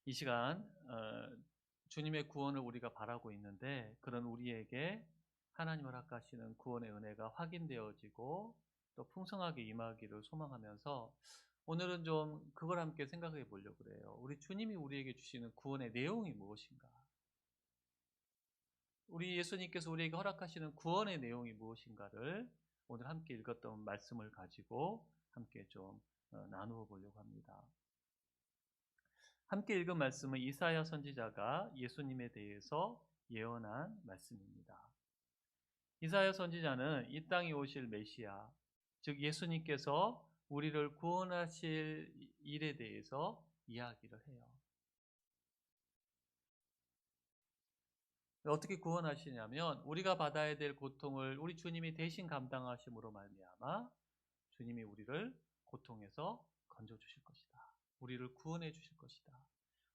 이 시간 주님의 구원을 우리가 바라고 있는데 그런 우리에게 하나님을 합하시는 구원의 은혜가 확인되어지고 또 풍성하게 임하기를 소망하면서 오늘은 좀 그걸 함께 생각해 보려고 그래요. 우리 주님이 우리에게 주시는 구원의 내용이 무엇인가? 우리 예수님께서 우리에게 허락하시는 구원의 내용이 무엇인가를 오늘 함께 읽었던 말씀을 가지고 함께 좀 나누어 보려고 합니다. 함께 읽은 말씀은 이사야 선지자가 예수님에 대해서 예언한 말씀입니다. 이사야 선지자는 이 땅에 오실 메시아, 즉 예수님께서 우리를 구원하실 일에 대해서 이야기를 해요. 어떻게 구원하시냐면 우리가 받아야 될 고통을 우리 주님이 대신 감당하심으로 말미암아 주님이 우리를 고통에서 건져 주실 것이다. 우리를 구원해 주실 것이다.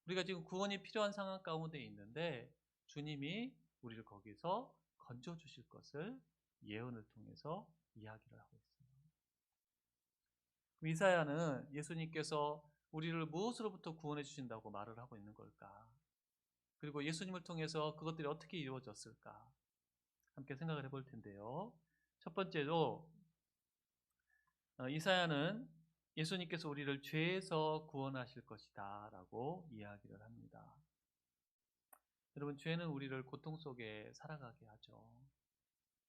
우리가 지금 구원이 필요한 상황 가운데 있는데 주님이 우리를 거기서 건져 주실 것을 예언을 통해서 이야기를 하고 있습니다. 이사야는 예수님께서 우리를 무엇으로부터 구원해 주신다고 말을 하고 있는 걸까? 그리고 예수님을 통해서 그것들이 어떻게 이루어졌을까? 함께 생각을 해볼 텐데요. 첫 번째로 이사야는 예수님께서 우리를 죄에서 구원하실 것이다 라고 이야기를 합니다. 여러분, 죄는 우리를 고통 속에 살아가게 하죠.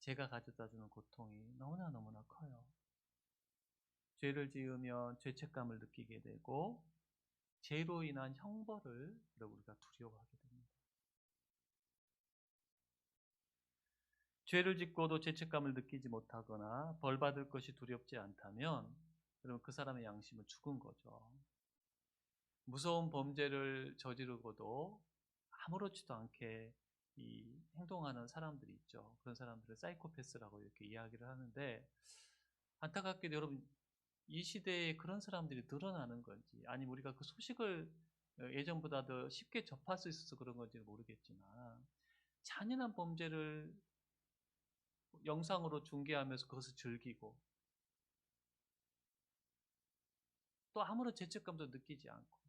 죄가 가져다주는 고통이 너무나 커요. 죄를 지으면 죄책감을 느끼게 되고 죄로 인한 형벌을 우리가 두려워하게 됩니다. 죄를 짓고도 죄책감을 느끼지 못하거나 벌받을 것이 두렵지 않다면 여러분 그 사람의 양심은 죽은 거죠. 무서운 범죄를 저지르고도 아무렇지도 않게 행동하는 사람들이 있죠. 그런 사람들을 사이코패스라고 이렇게 이야기를 하는데 안타깝게도 여러분 이 시대에 그런 사람들이 늘어나는 건지 아니면 우리가 그 소식을 예전보다 더 쉽게 접할 수 있어서 그런 건지는 모르겠지만 잔인한 범죄를 영상으로 중계하면서 그것을 즐기고 또 아무런 죄책감도 느끼지 않고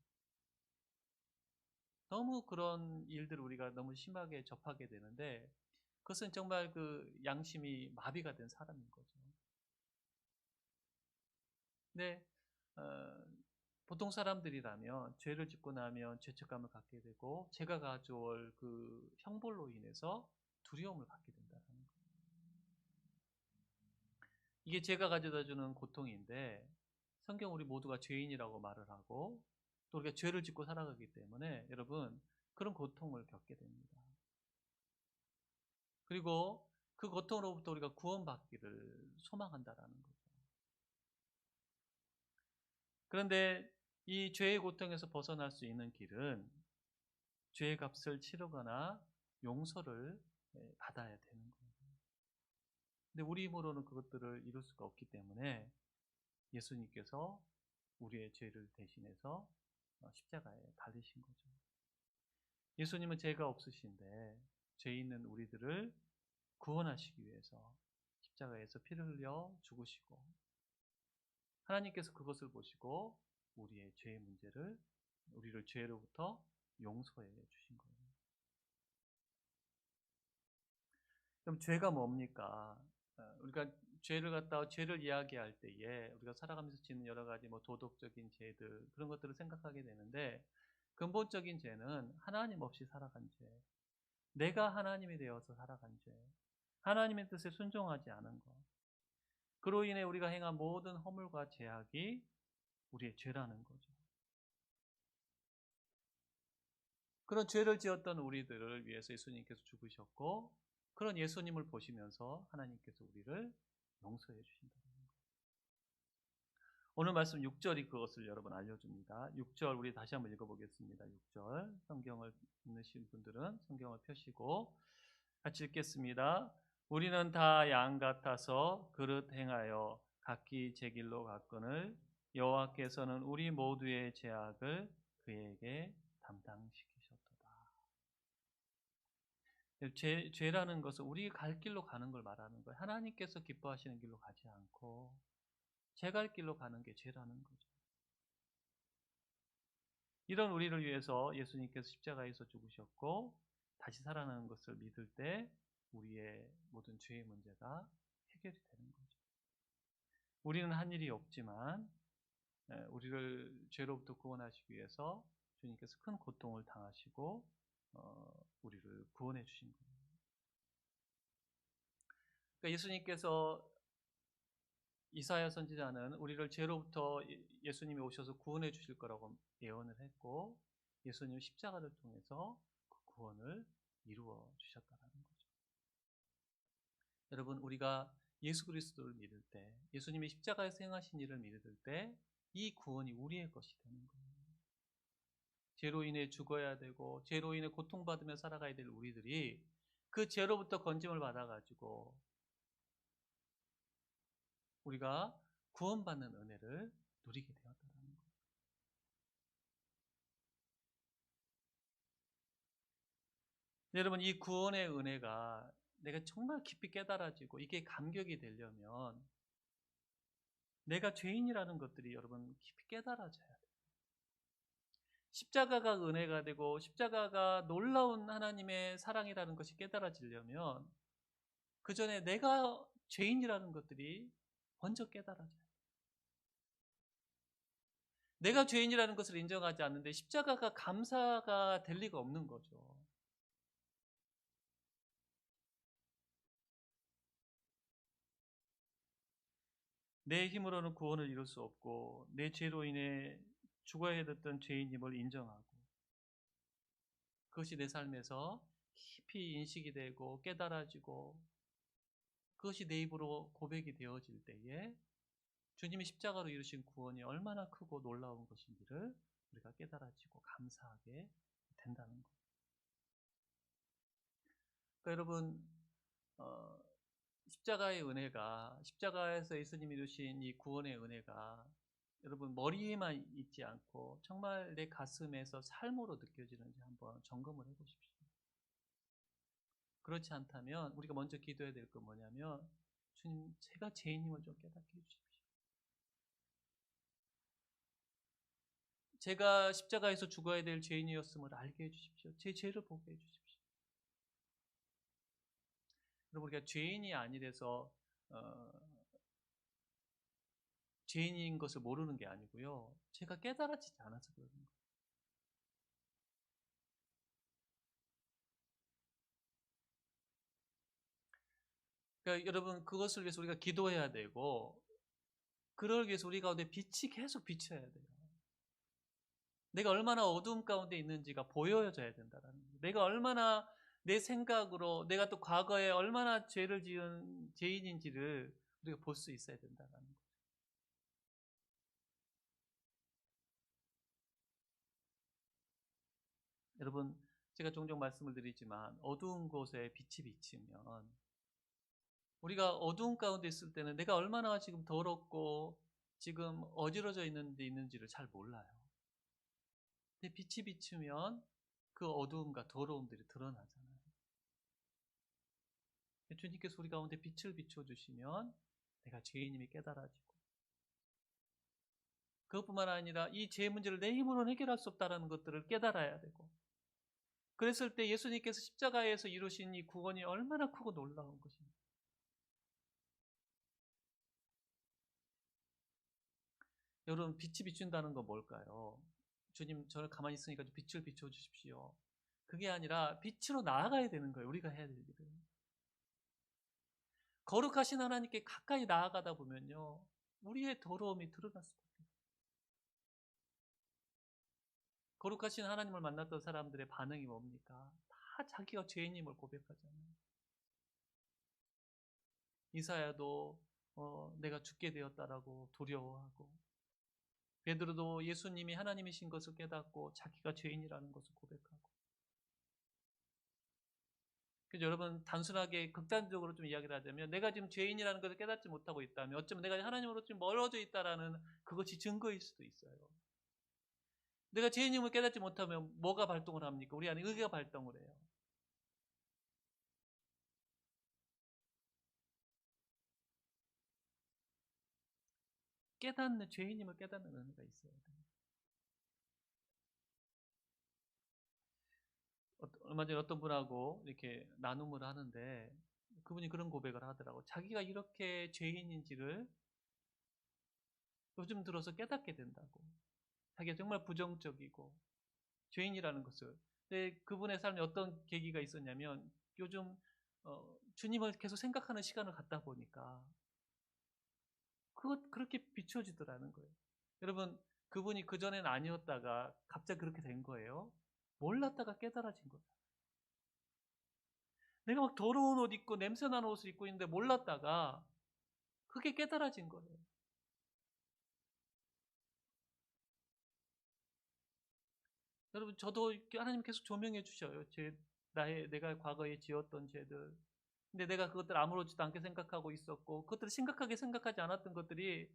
너무 그런 일들을 우리가 너무 심하게 접하게 되는데 그것은 정말 그 양심이 마비가 된 사람인 거죠. 근데 어, 보통 사람들이라면 죄를 짓고 나면 죄책감을 갖게 되고 죄가 가져올 그 형벌로 인해서 두려움을 갖게 된다는 거예요. 이게 죄가 가져다 주는 고통인데 성경 우리 모두가 죄인이라고 말을 하고 또 우리가 죄를 짓고 살아가기 때문에 여러분 그런 고통을 겪게 됩니다. 그리고 그 고통으로부터 우리가 구원받기를 소망한다라는 거죠. 그런데 이 죄의 고통에서 벗어날 수 있는 길은 죄의 값을 치르거나 용서를 받아야 되는 거예요. 근데 우리 힘으로는 그것들을 이룰 수가 없기 때문에 예수님께서 우리의 죄를 대신해서 십자가에 달리신 거죠. 예수님은 죄가 없으신데 죄 있는 우리들을 구원하시기 위해서 십자가에서 피를 흘려 죽으시고 하나님께서 그것을 보시고 우리의 죄의 문제를 우리를 죄로부터 용서해 주신 거예요. 그럼 죄가 뭡니까? 우리가 죄를 갖다가 죄를 이야기할 때에 우리가 살아가면서 짓는 여러 가지 뭐 도덕적인 죄들 그런 것들을 생각하게 되는데 근본적인 죄는 하나님 없이 살아간 죄, 내가 하나님이 되어서 살아간 죄, 하나님의 뜻에 순종하지 않은 것. 그로 인해 우리가 행한 모든 허물과 죄악이 우리의 죄라는 거죠. 그런 죄를 지었던 우리들을 위해서 예수님께서 죽으셨고 그런 예수님을 보시면서 하나님께서 우리를 용서해 주신다는 거예요. 오늘 말씀 6절이 그것을 여러분 알려줍니다. 6절 우리 다시 한번 읽어보겠습니다. 6절 성경을 읽으신 분들은 성경을 펴시고 같이 읽겠습니다. 우리는 다 양 같아서 그릇 행하여 각기 제 길로 갔거늘 여호와께서는 우리 모두의 죄악을 그에게 담당시키셨도다. 죄라는 것은 우리 갈 길로 가는 걸 말하는 거예요. 하나님께서 기뻐하시는 길로 가지 않고 제 갈 길로 가는 게 죄라는 거죠. 이런 우리를 위해서 예수님께서 십자가에서 죽으셨고 다시 살아나는 것을 믿을 때 우리의 모든 죄의 문제가 해결이 되는 거죠. 우리는 한 일이 없지만 우리를 죄로부터 구원하시기 위해서 주님께서 큰 고통을 당하시고 우리를 구원해 주신 거예요. 그러니까 예수님께서 이사야 선지자는 우리를 죄로부터 예수님이 오셔서 구원해 주실 거라고 예언을 했고 예수님 십자가를 통해서 그 구원을 이루어 주셨다는 거죠. 여러분 우리가 예수 그리스도를 믿을 때 예수님이 십자가에서 행하신 일을 믿을 때 이 구원이 우리의 것이 되는 거예요. 죄로 인해 죽어야 되고 죄로 인해 고통받으며 살아가야 될 우리들이 그 죄로부터 건짐을 받아가지고 우리가 구원받는 은혜를 누리게 되었다는 거예요. 여러분 이 구원의 은혜가 내가 정말 깊이 깨달아지고 이게 감격이 되려면 내가 죄인이라는 것들이 여러분 깊이 깨달아져야 돼요. 십자가가 은혜가 되고 십자가가 놀라운 하나님의 사랑이라는 것이 깨달아지려면 그 전에 내가 죄인이라는 것들이 먼저 깨달아져야 돼요. 내가 죄인이라는 것을 인정하지 않는데 십자가가 감사가 될 리가 없는 거죠. 내 힘으로는 구원을 이룰 수 없고 내 죄로 인해 죽어야 했던 죄인임을 인정하고 그것이 내 삶에서 깊이 인식이 되고 깨달아지고 그것이 내 입으로 고백이 되어질 때에 주님이 십자가로 이루신 구원이 얼마나 크고 놀라운 것인지를 우리가 깨달아지고 감사하게 된다는 거예요. 그러니까 여러분 십자가의 은혜가 십자가에서 예수님이 이루신 이 구원의 은혜가 여러분 머리에만 있지 않고 정말 내 가슴에서 삶으로 느껴지는지 한번 점검을 해보십시오. 그렇지 않다면 우리가 먼저 기도해야 될 건 뭐냐면 주님 제가 죄인임을 좀 깨닫게 해주십시오. 제가 십자가에서 죽어야 될 죄인이었음을 알게 해주십시오. 제 죄를 보게 해주십시오. 그리고 우리가 죄인이 아니라서 죄인인 것을 모르는 게 아니고요. 제가 깨달아지지 않아서 그러는 거예요. 그러니까 여러분 그것을 위해서 우리가 기도해야 되고 그러기 위해서 우리 가운데 빛이 계속 비춰야 돼요. 내가 얼마나 어두움 가운데 있는지가 보여져야 된다는 거예요. 내가 얼마나 내 생각으로 내가 또 과거에 얼마나 죄를 지은 죄인인지를 우리가 볼 수 있어야 된다는 거예요. 여러분 제가 종종 말씀을 드리지만 어두운 곳에 빛이 비치면 우리가 어두운 가운데 있을 때는 내가 얼마나 지금 더럽고 지금 어지러져 있는지를 잘 몰라요. 근데 빛이 비추면 그 어두움과 더러움들이 드러나잖아요. 주님께서 우리 가운데 빛을 비춰주시면 내가 죄인임이 깨달아지고 그것뿐만 아니라 이 죄 문제를 내 힘으로는 해결할 수 없다는 것들을 깨달아야 되고 그랬을 때 예수님께서 십자가에서 이루신 이 구원이 얼마나 크고 놀라운 것입니다. 여러분 빛이 비춘다는 건 뭘까요? 주님 저를 가만히 있으니까 좀 빛을 비춰주십시오. 그게 아니라 빛으로 나아가야 되는 거예요. 우리가 해야 될 일은. 거룩하신 하나님께 가까이 나아가다 보면요. 우리의 더러움이 드러날 수밖에 없어요. 거룩하신 하나님을 만났던 사람들의 반응이 뭡니까? 다 자기가 죄인임을 고백하잖아요. 이사야도 내가 죽게 되었다라고 두려워하고 베드로도 예수님이 하나님이신 것을 깨닫고 자기가 죄인이라는 것을 고백하고 그래서 여러분 단순하게 극단적으로 좀 이야기를 하자면 내가 지금 죄인이라는 것을 깨닫지 못하고 있다면 어쩌면 내가 하나님으로 좀 멀어져 있다라는 그것이 증거일 수도 있어요. 내가 죄인임을 깨닫지 못하면 뭐가 발동을 합니까? 우리 안에 의가 발동을 해요. 죄인임을 깨닫는 은혜가 있어야 돼요. 얼마 전에 어떤 분하고 이렇게 나눔을 하는데 그분이 그런 고백을 하더라고. 자기가 이렇게 죄인인지를 요즘 들어서 깨닫게 된다고. 자기가 정말 부정적이고 죄인이라는 것을. 근데 그분의 삶에 어떤 계기가 있었냐면 요즘 주님을 계속 생각하는 시간을 갖다 보니까 그렇게 비춰지더라는 거예요. 여러분, 그분이 그전엔 아니었다가 갑자기 그렇게 된 거예요. 몰랐다가 깨달아진 거예요. 내가 막 더러운 옷 입고 냄새나는 옷을 입고 있는데 몰랐다가 그게 깨달아진 거예요. 여러분, 저도 하나님 계속 조명해 주셔요. 내가 과거에 지었던 죄들. 근데 내가 그것들 아무렇지도 않게 생각하고 있었고, 그것들을 심각하게 생각하지 않았던 것들이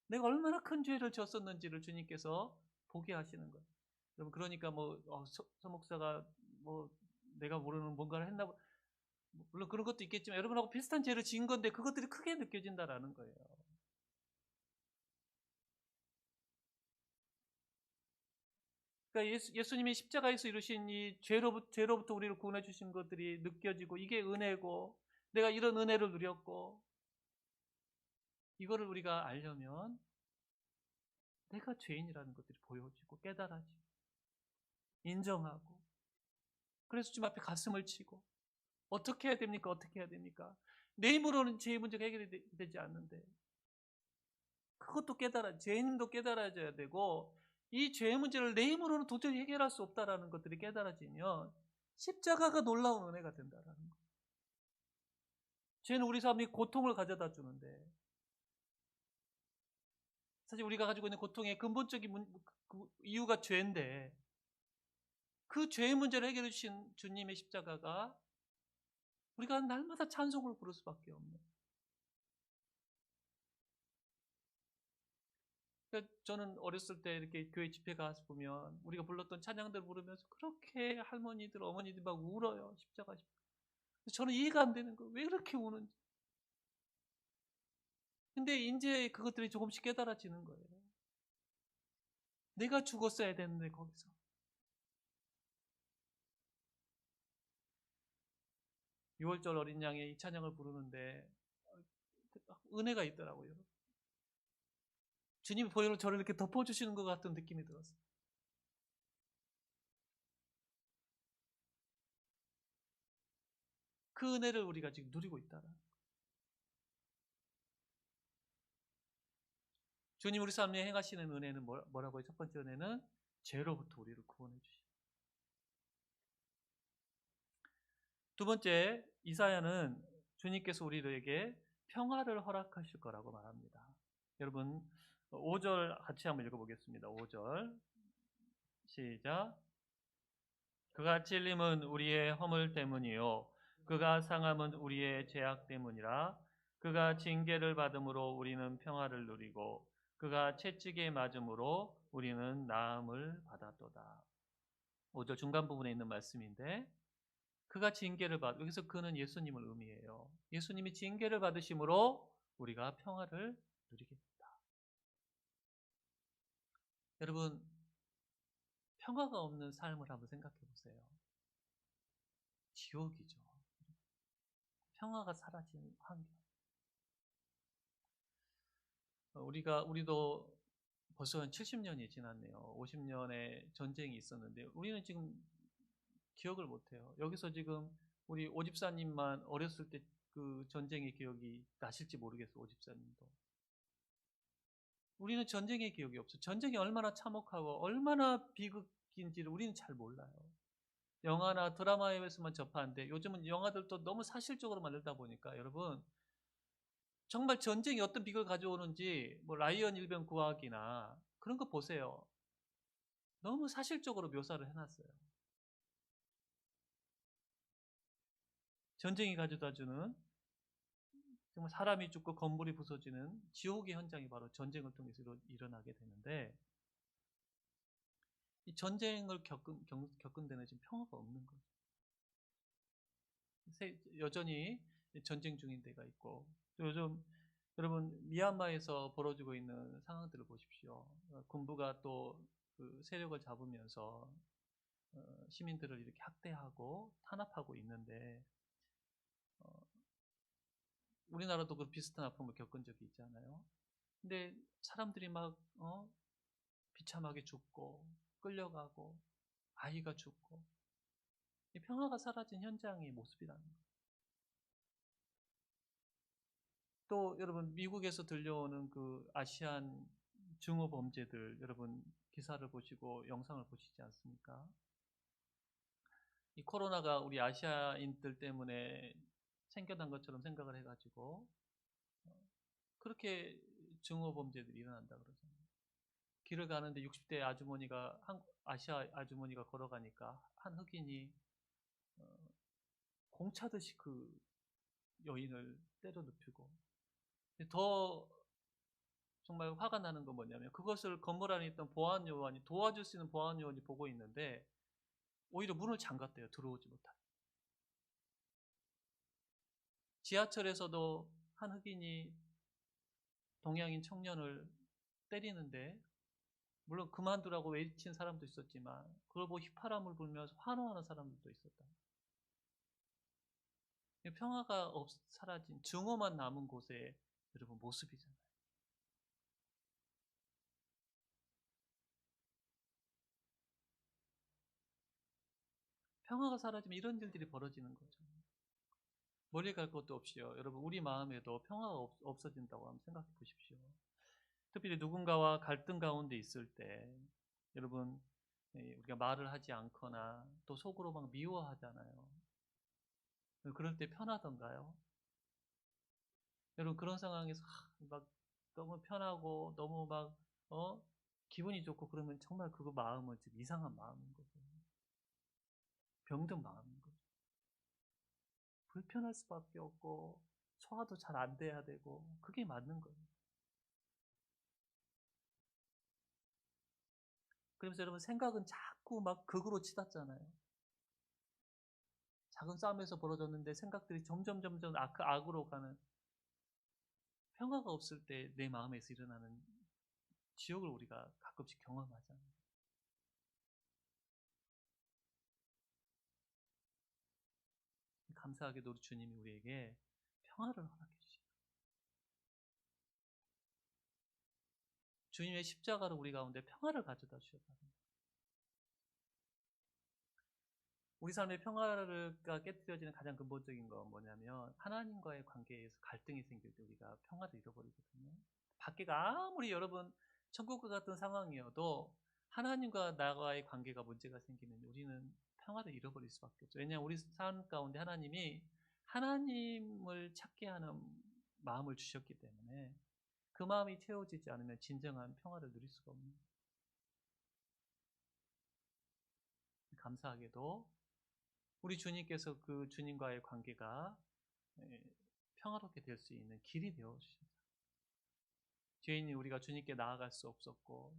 내가 얼마나 큰 죄를 지었었는지를 주님께서 보게 하시는 거예요. 여러분, 그러니까 서 목사가 뭐 내가 모르는 뭔가를 했나, 물론 그런 것도 있겠지만 여러분하고 비슷한 죄를 지은 건데 그것들이 크게 느껴진다라는 거예요. 그러니까 예수님이 십자가에서 이루신 이 죄로부터 우리를 구원해 주신 것들이 느껴지고 이게 은혜고 내가 이런 은혜를 누렸고 이거를 우리가 알려면 내가 죄인이라는 것들이 보여지고 깨달아지고 인정하고 그래서 주님 앞에 가슴을 치고 어떻게 해야 됩니까? 어떻게 해야 됩니까? 내 힘으로는 제 문제가 해결이 되지 않는데 그것도 죄인도 깨달아져야 되고 이 죄의 문제를 내 힘으로는 도저히 해결할 수 없다라는 것들이 깨달아지면 십자가가 놀라운 은혜가 된다라는 거예요. 죄는 우리 삶이 고통을 가져다 주는데 사실 우리가 가지고 있는 고통의 근본적인 이유가 죄인데 그 죄의 문제를 해결해 주신 주님의 십자가가 우리가 날마다 찬송을 부를 수밖에 없는. 그러니까 저는 어렸을 때 이렇게 교회 집회 가서 보면 우리가 불렀던 찬양들 부르면서 그렇게 할머니들, 어머니들 막 울어요. 십자가. 저는 이해가 안 되는 거예요. 왜 그렇게 우는지. 근데 이제 그것들이 조금씩 깨달아지는 거예요. 내가 죽었어야 되는데 거기서. 6월절 어린 양의 이 찬양을 부르는데 은혜가 있더라고요. 주님이 보혈로 저를 이렇게 덮어주시는 것 같은 느낌이 들었어요. 그 은혜를 우리가 지금 누리고 있다는. 주님 우리 삶에 행하시는 은혜는 뭐라고요? 첫 번째 은혜는 죄로부터 우리를 구원해 주시고. 두 번째, 이사야는 주님께서 우리들에게 평화를 허락하실 거라고 말합니다. 여러분 5절 같이 한번 읽어보겠습니다. 5절 시작. 그가 찔림은 우리의 허물 때문이요 그가 상함은 우리의 죄악 때문이라. 그가 징계를 받음으로 우리는 평화를 누리고 그가 채찍에 맞음으로 우리는 나음을 받았도다. 5절 중간 부분에 있는 말씀인데 그가 징계를 여기서 그는 예수님을 의미해요. 예수님이 징계를 받으심으로 우리가 평화를 누리게 된다. 여러분 평화가 없는 삶을 한번 생각해 보세요. 지옥이죠. 평화가 사라진 환경. 우리도 벌써 한 70년이 지났네요. 50년의 전쟁이 있었는데 우리는 지금 기억을 못해요. 여기서 지금 우리 오집사님만 어렸을 때 그 전쟁의 기억이 나실지 모르겠어요. 오집사님도. 우리는 전쟁의 기억이 없어요. 전쟁이 얼마나 참혹하고 얼마나 비극인지를 우리는 잘 몰라요. 영화나 드라마에서만 접하는데 요즘은 영화들도 너무 사실적으로 만들다 보니까 여러분 정말 전쟁이 어떤 비극을 가져오는지 뭐 라이언 일병 구하기나 그런 거 보세요. 너무 사실적으로 묘사를 해놨어요. 전쟁이 가져다주는 정말 사람이 죽고 건물이 부서지는 지옥의 현장이 바로 전쟁을 통해서 일어나게 되는데 이 전쟁을 겪은 데는 지금 평화가 없는 거죠. 여전히 전쟁 중인 데가 있고 또 요즘 여러분 미얀마에서 벌어지고 있는 상황들을 보십시오. 군부가 또 그 세력을 잡으면서 시민들을 이렇게 학대하고 탄압하고 있는데 우리나라도 그 비슷한 아픔을 겪은 적이 있잖아요. 근데 사람들이 막 비참하게 죽고 끌려가고 아이가 죽고 이 평화가 사라진 현장의 모습이라는 거예요. 또 여러분 미국에서 들려오는 그 아시안 증오 범죄들 여러분 기사를 보시고 영상을 보시지 않습니까? 이 코로나가 우리 아시아인들 때문에 생겨난 것처럼 생각을 해가지고 그렇게 증오 범죄들이 일어난다 그러잖아요. 길을 가는데 60대 아주머니가 아시아 아주머니가 걸어가니까 한 흑인이 공차듯이 그 여인을 때려 눕히고 더 정말 화가 나는 건 뭐냐면 그것을 건물 안에 있던 보안 요원이 도와줄 수 있는 보안 요원이 보고 있는데 오히려 문을 잠갔대요. 들어오지 못하게. 지하철에서도 한 흑인이 동양인 청년을 때리는데 물론 그만두라고 외친 사람도 있었지만 그걸 보고 휘파람을 불면서 환호하는 사람들도 있었다. 평화가 사라진 증오만 남은 곳에 여러분 모습이잖아요. 평화가 사라지면 이런 일들이 벌어지는 거죠. 멀리 갈 것도 없이요. 여러분 우리 마음에도 평화가 없어진다고 한번 생각해 보십시오. 특별히 누군가와 갈등 가운데 있을 때 여러분 우리가 말을 하지 않거나 또 속으로 막 미워하잖아요. 그럴 때 편하던가요? 여러분 그런 상황에서 막 너무 편하고 너무 막 기분이 좋고 그러면 정말 그거 마음은 좀 이상한 마음인 거죠. 병든 마음인 거죠. 불편할 수밖에 없고 소화도 잘 안 돼야 되고 그게 맞는 거예요. 그러면서 여러분 생각은 자꾸 막 극으로 치닫잖아요. 작은 싸움에서 벌어졌는데 생각들이 점점 악으로 가는 평화가 없을 때 내 마음에서 일어나는 지옥을 우리가 가끔씩 경험하잖아요. 감사하게도 우리 주님이 우리에게 평화를 허락해 주시고 주님의 십자가로 우리 가운데 평화를 가져다 주셨다는 거예요. 우리 삶의 평화가 깨뜨려지는 가장 근본적인 건 뭐냐면 하나님과의 관계에서 갈등이 생길 때 우리가 평화를 잃어버리거든요. 밖에가 아무리 여러분 천국과 같은 상황이어도 하나님과 나와의 관계가 문제가 생기면 우리는 평화를 잃어버릴 수밖에 없죠. 왜냐하면 우리 삶 가운데 하나님이 하나님을 찾게 하는 마음을 주셨기 때문에 그 마음이 채워지지 않으면 진정한 평화를 누릴 수가 없는 거예요. 감사하게도 우리 주님께서 그 주님과의 관계가 평화롭게 될 수 있는 길이 되어 주셨다. 죄인이 우리가 주님께 나아갈 수 없었고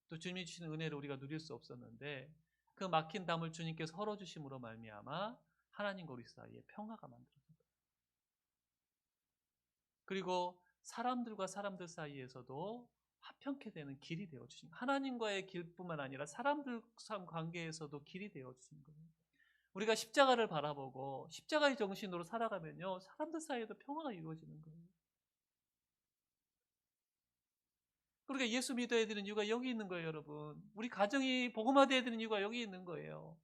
또 주님이 주시는 은혜를 우리가 누릴 수 없었는데 그 막힌 담을 주님께서 헐어주심으로 말미암아 하나님과 우리 사이에 평화가 만들어졌다. 그리고 사람들과 사람들 사이에서도 화평케 되는 길이 되어 주신 하나님과의 길뿐만 아니라 사람들 관계에서도 길이 되어 주신 거예요. 우리가 십자가를 바라보고 십자가의 정신으로 살아가면요 사람들 사이에도 평화가 이루어지는 거예요. 우리가 예수 믿어야 되는 이유가 여기 있는 거예요, 여러분. 우리 가정이 복음화되어야 되는 이유가 여기 있는 거예요.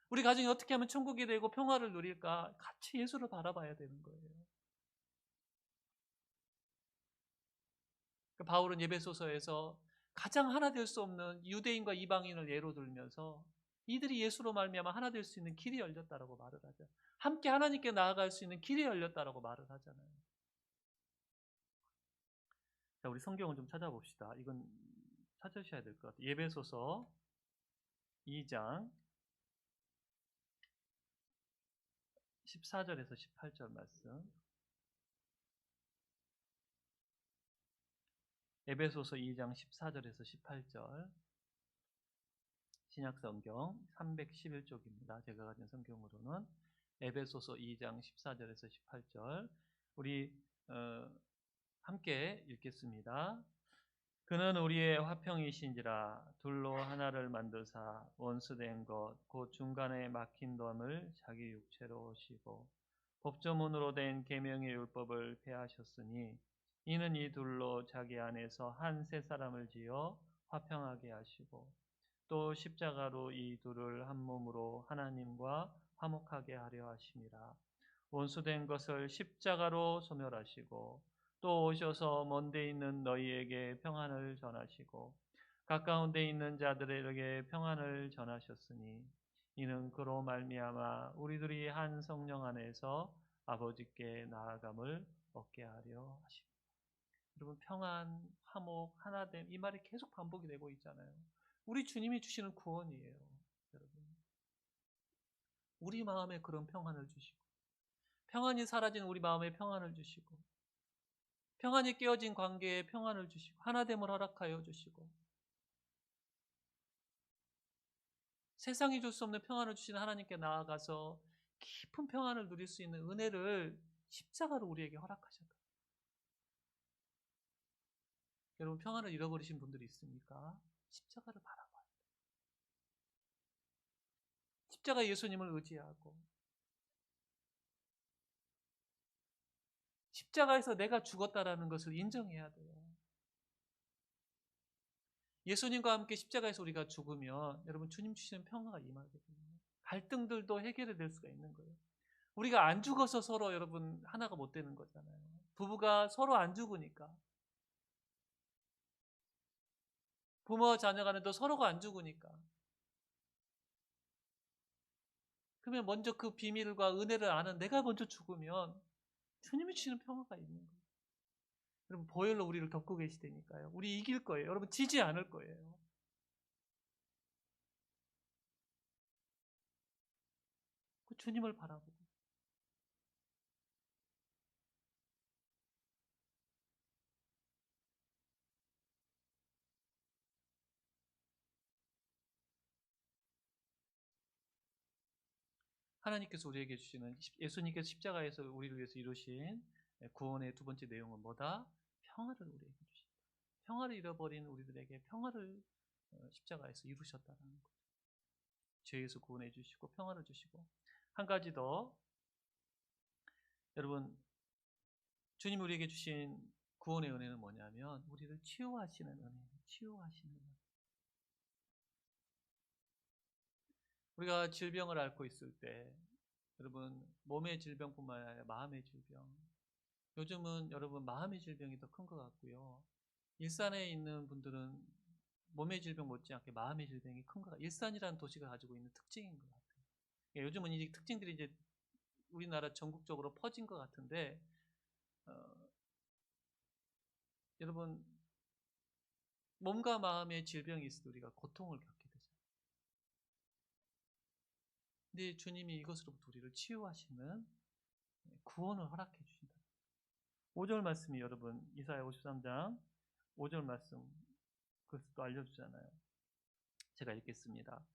우리 가정이 어떻게 하면 천국이 되고 평화를 누릴까? 같이 예수를 바라봐야 되는 거예요. 바울은 예배소서에서 가장 하나 될 수 없는 유대인과 이방인을 예로 들면서 이들이 예수로 말미암아 하나 될 수 있는 길이 열렸다라고 말을 하죠. 함께 하나님께 나아갈 수 있는 길이 열렸다라고 말을 하잖아요. 자, 우리 성경을 좀 찾아봅시다. 이건 찾으셔야 될 것 같아요. 예배소서 2장 14절에서 18절 말씀. 에베소서 2장 14절에서 18절. 신약성경 311쪽입니다. 제가 가진 성경으로는 에베소서 2장 14절에서 18절. 우리 함께 읽겠습니다. 그는 우리의 화평이신지라 둘로 하나를 만드사 원수된 것 곧 중간에 막힌 덤을 자기 육체로 오시고 법조문으로 된 계명의 율법을 폐하셨으니 이는 이 둘로 자기 안에서 한 새 사람을 지어 화평하게 하시고 또 십자가로 이 둘을 한 몸으로 하나님과 화목하게 하려 하심이라. 원수된 것을 십자가로 소멸하시고 또 오셔서 먼데 있는 너희에게 평안을 전하시고 가까운 데 있는 자들에게 평안을 전하셨으니 이는 그로 말미암아 우리들이 한 성령 안에서 아버지께 나아감을 얻게 하려 하십니다. 여러분 평안, 화목, 하나됨 이 말이 계속 반복이 되고 있잖아요. 우리 주님이 주시는 구원이에요. 여러분 우리 마음에 그런 평안을 주시고 평안이 사라진 우리 마음에 평안을 주시고 평안이 깨어진 관계에 평안을 주시고 하나됨을 허락하여 주시고 세상이 줄 수 없는 평안을 주시는 하나님께 나아가서 깊은 평안을 누릴 수 있는 은혜를 십자가로 우리에게 허락하셨다. 여러분 평안을 잃어버리신 분들이 있습니까? 십자가를 바라봐요. 십자가 예수님을 의지하고 십자가에서 내가 죽었다라는 것을 인정해야 돼요. 예수님과 함께 십자가에서 우리가 죽으면 여러분 주님 주시는 평화가 임하거든요. 갈등들도 해결이 될 수가 있는 거예요. 우리가 안 죽어서 서로 여러분 하나가 못 되는 거잖아요. 부부가 서로 안 죽으니까. 부모와 자녀 간에도 서로가 안 죽으니까. 그러면 먼저 그 비밀과 은혜를 아는 내가 먼저 죽으면 주님이 주시는 평화가 있는 거예요. 여러분 보혈로 우리를 덮고 계시다니까요. 우리 이길 거예요. 여러분 지지 않을 거예요. 그 주님을 바라보고 하나님께서 우리에게 주시는 예수님께서 십자가에서 우리를 위해서 이루신 구원의 두 번째 내용은 뭐다? 평화를 우리에게 주신다. 평화를 잃어버린 우리들에게 평화를 십자가에서 이루셨다는 거죠. 죄에서 구원해 주시고 평화를 주시고 한 가지 더 여러분 주님 우리에게 주신 구원의 은혜는 뭐냐면 우리를 치유하시는 은혜예요. 치유하시는 은혜. 우리가 질병을 앓고 있을 때 여러분 몸의 질병뿐만 아니라 마음의 질병 요즘은 여러분 마음의 질병이 더 큰 것 같고요. 일산에 있는 분들은 몸의 질병 못지않게 마음의 질병이 큰 것 같아요. 일산이라는 도시가 가지고 있는 특징인 것 같아요. 요즘은 이 특징들이 이제 우리나라 전국적으로 퍼진 것 같은데 어, 여러분 몸과 마음의 질병이 있을 때 우리가 고통을 겪게 되죠. 근데 주님이 이것으로부터 우리를 치유하시는 구원을 허락해 주신다. 5절 말씀이 여러분 이사야 53장 5절 말씀 그것도 알려주잖아요. 제가 읽겠습니다.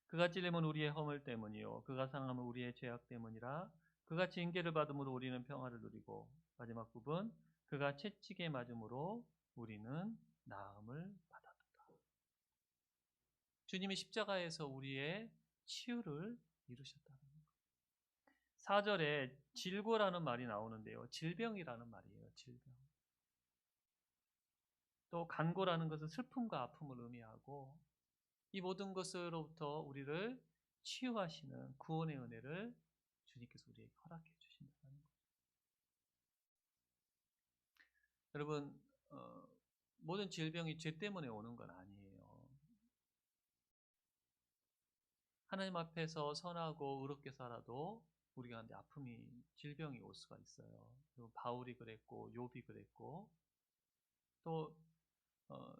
그가 찔림은 우리의 허물 때문이요 그가 상함은 우리의 죄악 때문이라 그가 징계를 받음으로 우리는 평화를 누리고 마지막 부분 그가 채찍에 맞음으로 우리는 나음을 받았다. 주님이 십자가에서 우리의 치유를 이루셨다는 거예요. 4절에 질고라는 말이 나오는데요. 질병이라는 말이에요. 질병. 또 간고라는 것은 슬픔과 아픔을 의미하고 이 모든 것으로부터 우리를 치유하시는 구원의 은혜를 주님께서 우리에게 허락해 주신다는 거죠. 여러분 모든 질병이 죄 때문에 오는 건 아니에요. 하나님 앞에서 선하고 의롭게 살아도 우리 가운데 아픔이 질병이 올 수가 있어요. 그리고 바울이 그랬고 욥이 그랬고 또 어,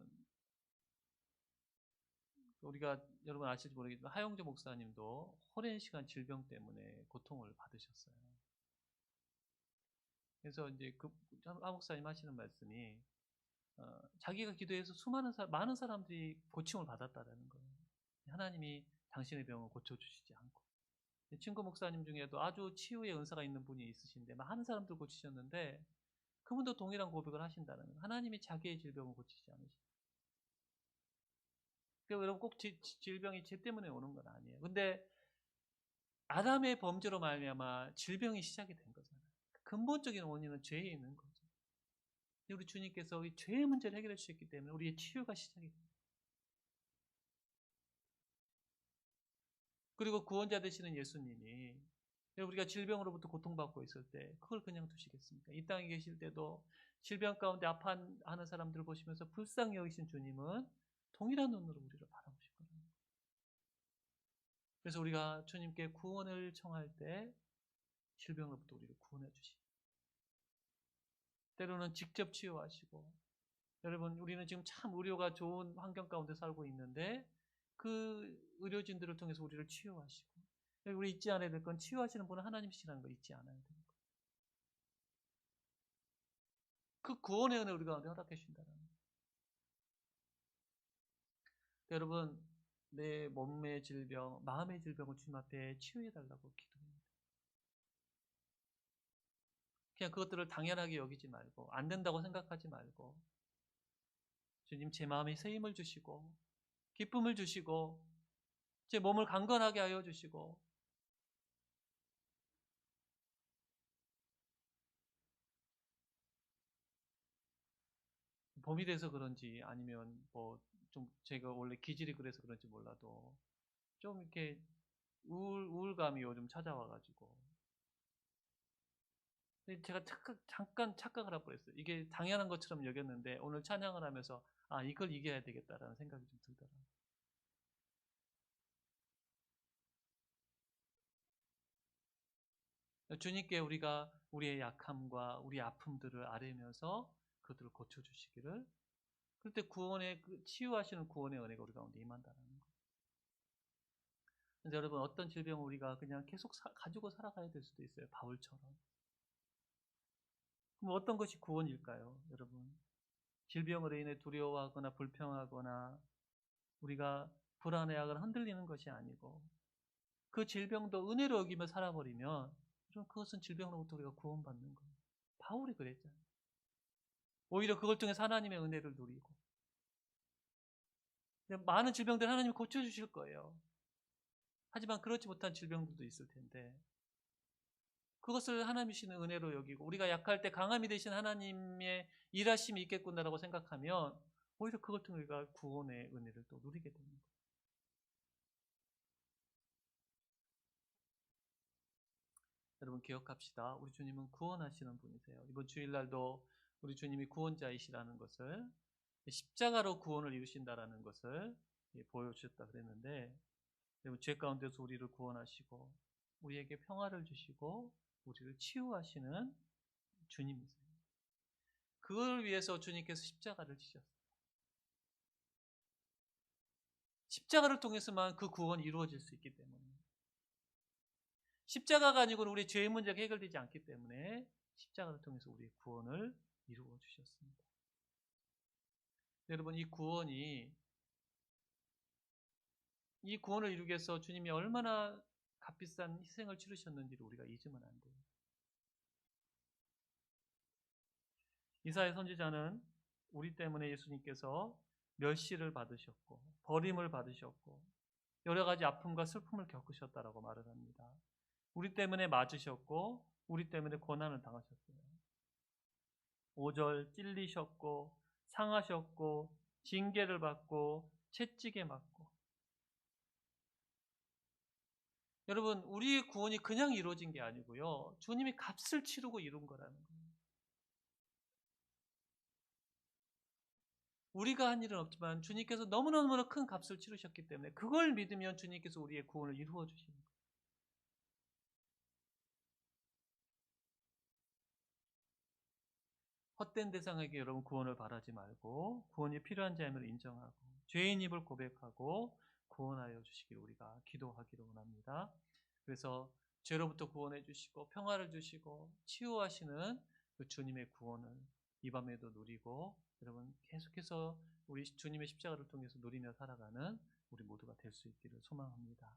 우리가 여러분 아실지 모르겠지만 하용조 목사님도 오랜 시간 질병 때문에 고통을 받으셨어요. 그래서 이제 그 하 목사님 하시는 말씀이 자기가 기도해서 많은 사람들이 고침을 받았다라는 거예요. 하나님이 당신의 병을 고쳐주시지 않고 친구 목사님 중에도 아주 치유의 은사가 있는 분이 있으신데 많은 사람들 고치셨는데 그분도 동일한 고백을 하신다는 거예요. 하나님이 자기의 질병을 고치지 않으시고 그러니까 여러분 꼭 질병이 죄 때문에 오는 건 아니에요. 근데 아담의 범죄로 말미암아 질병이 시작이 된 거잖아요. 근본적인 원인은 죄에 있는 거죠. 우리 주님께서 이 죄의 문제를 해결해 주셨기 때문에 우리의 치유가 시작이 됩니다. 그리고 구원자 되시는 예수님이 우리가 질병으로부터 고통받고 있을 때 그걸 그냥 두시겠습니까? 이 땅에 계실 때도 질병 가운데 아파하는 사람들을 보시면서 불쌍히 여기신 주님은 동일한 눈으로 우리를 바라보실 거예요. 그래서 우리가 주님께 구원을 청할 때 질병으로부터 우리를 구원해 주시고 때로는 직접 치유하시고 여러분 우리는 지금 참 의료가 좋은 환경 가운데 살고 있는데 그 의료진들을 통해서 우리를 치유하시고 우리 잊지 않아야 될 건 치유하시는 분은 하나님이시라는 걸 잊지 않아야 됩니다. 그 구원의 은혜 우리 가운데 허락해 주신다는 거예요. 여러분 내 몸의 질병, 마음의 질병을 주님 앞에 치유해 달라고 기도합니다. 그냥 그것들을 당연하게 여기지 말고 안 된다고 생각하지 말고 주님 제 마음에 새 힘을 주시고 기쁨을 주시고 제 몸을 강건하게 하여 주시고 봄이 돼서 그런지 아니면 뭐 좀 제가 원래 기질이 그래서 그런지 몰라도 좀 이렇게 우울감이 요즘 찾아와가지고 제가 잠깐 착각을 하고 그랬어요. 이게 당연한 것처럼 여겼는데 오늘 찬양을 하면서 아 이걸 이겨야 되겠다라는 생각이 좀 들더라고요. 주님께 우리가 우리의 약함과 우리의 아픔들을 아뢰면서 그들을 고쳐주시기를 그럴 때 구원의 치유하시는 구원의 은혜가 우리 가운데 임한다는 거예요. 그래서 여러분 어떤 질병을 우리가 그냥 계속 가지고 살아가야 될 수도 있어요. 바울처럼. 그럼 어떤 것이 구원일까요? 여러분 질병으로 인해 두려워하거나 불평하거나 우리가 불안해하거나 흔들리는 것이 아니고 그 질병도 은혜로 여기며 살아버리면 좀 그것은 질병으로부터 우리가 구원받는 거예요. 바울이 그랬잖아요. 오히려 그걸 통해서 하나님의 은혜를 누리고 많은 질병들 하나님이 고쳐주실 거예요. 하지만 그렇지 못한 질병들도 있을 텐데 그것을 하나님이시는 은혜로 여기고 우리가 약할 때 강함이 되신 하나님의 일하심이 있겠구나라고 생각하면 오히려 그걸 통해 우리가 구원의 은혜를 또 누리게 됩니다. 여러분 기억합시다. 우리 주님은 구원하시는 분이세요. 이번 주일날도 우리 주님이 구원자이시라는 것을 십자가로 구원을 이루신다라는 것을 보여주셨다 그랬는데 여러분 죄 가운데서 우리를 구원하시고 우리에게 평화를 주시고 우리를 치유하시는 주님이세요. 그걸 위해서 주님께서 십자가를 지셨어요. 십자가를 통해서만 그 구원이 이루어질 수 있기 때문에 십자가가 아니고는 우리의 죄의 문제가 해결되지 않기 때문에 십자가를 통해서 우리의 구원을 이루어 주셨습니다. 여러분 이 구원을 이루기 위해서 주님이 얼마나 값비싼 희생을 치르셨는지를 우리가 잊으면 안 돼요. 이사야 선지자는 우리 때문에 예수님께서 멸시를 받으셨고 버림을 받으셨고 여러 가지 아픔과 슬픔을 겪으셨다라고 말을 합니다. 우리 때문에 맞으셨고 우리 때문에 고난을 당하셨어요. 5절 찔리셨고 상하셨고 징계를 받고 채찍에 맞고 여러분 우리의 구원이 그냥 이루어진 게 아니고요. 주님이 값을 치르고 이룬 거라는 거예요. 우리가 한 일은 없지만 주님께서 너무너무 큰 값을 치르셨기 때문에 그걸 믿으면 주님께서 우리의 구원을 이루어 주시는 거예요. 헛된 대상에게 여러분 구원을 바라지 말고 구원이 필요한 자임을 인정하고 죄인임을 고백하고 구원하여 주시길 우리가 기도하기를 원합니다. 그래서 죄로부터 구원해 주시고 평화를 주시고 치유하시는 그 주님의 구원을 이 밤에도 누리고 여러분 계속해서 우리 주님의 십자가를 통해서 누리며 살아가는 우리 모두가 될 수 있기를 소망합니다.